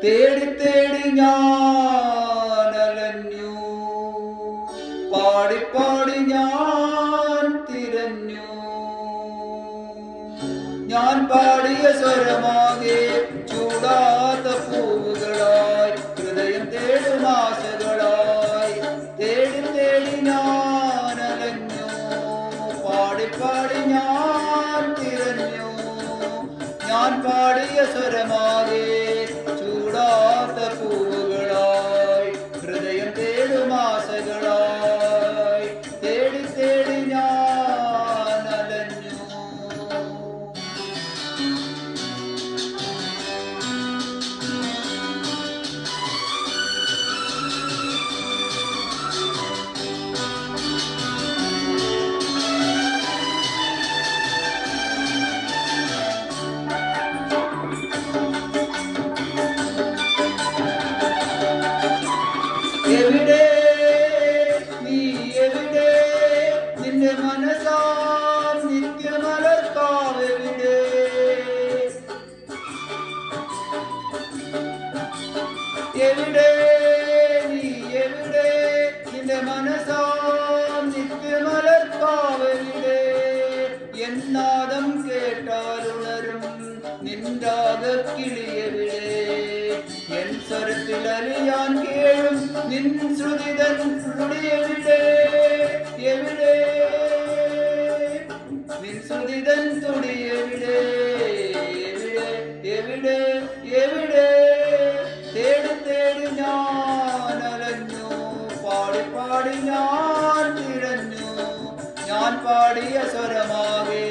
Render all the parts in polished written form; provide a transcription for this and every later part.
തേടി തേടി ഞാൻ അലഞ്ഞു, പാടി പാടി ഞാൻ തിരഞ്ഞു. ഞാൻ പാടിയ സ്വരമാകെ ചൂടാത്ത പൂവുകളായി, ഹൃദയം തേടും ആശകളായി. തേടി തേടി ഞാൻ അലഞ്ഞു, പാടി പാടി ഞാൻ തിരഞ്ഞു. ഞാൻ പാടിയ സ്വരമാകെ ചൂടാത്ത പൂവുകളായി, ഹൃദയം തേടും ആശകളായി. തേടി തേടി ഞാൻ അലഞ്ഞു. എവിടെ നീ, എവിടെ നിന്റെ മനസാം നിത്യമലർക്കാവെവിടെ? എവിടെ നീ, എവിടെ നിന്റെ മനസാം നിത്യമലർക്കാവെവിടെ? എന്നാദം കേട്ടാലുണരും നിൻരാഗക്കിളിയെവിടെ? എൻ സ്വരത്തിൽ അലിയാൻ കേഴും നിൻ ശ്രുതിതൻ തുടിയെവിടെ? എവിടെ നിൻ ശ്രുതിതൻ തുടിയെവിടെ? എവിടെ എവിടെ എവിടെ? തേടി തേടി ഞാൻ അലഞ്ഞു, പാടി പാടി ഞാൻ തിരഞ്ഞു. ഞാൻ പാടിയ സ്വരമാകെ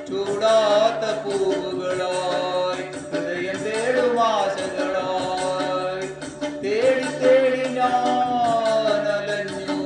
ചൂടാത്ത പൂവുകളായി, ഹൃദയം തേടും ആശകളായി. തേടി തേടി ഞാൻ അലഞ്ഞു.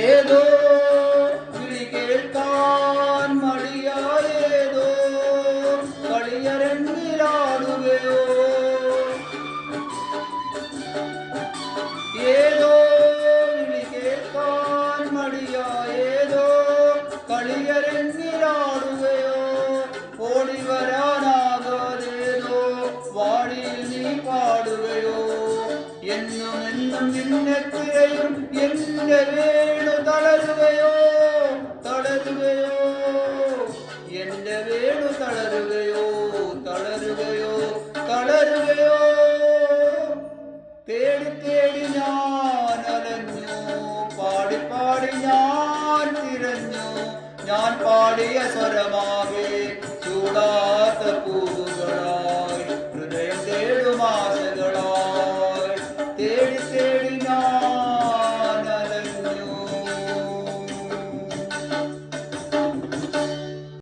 ഏതോ വിളി കേൾക്കാൻ മടിയായേതോ കളിയരങ്ങിലാടുകയോ? ഏതോ വിളി കേൾക്കാൻ മടിയായേതോ കളിയരങ്ങിലാടുകയോ? ഓടി വരാനാകാതേതോ വാടിയിൽ നീ പാടുകയോ? എന്നും എന്നും നിന്നെ തിരയും എന്റെ വേണു തളരുകയോ? തളരുകയോ? എന്റെ വേണു തളരുകയോ? തളരുകയോ? തളരുകയോ? തേടി തേടി ഞാൻ അലഞ്ഞു, പാടി പാടി ഞാൻ തിരഞ്ഞു. ഞാൻ പാടിയ സ്വരമാകെ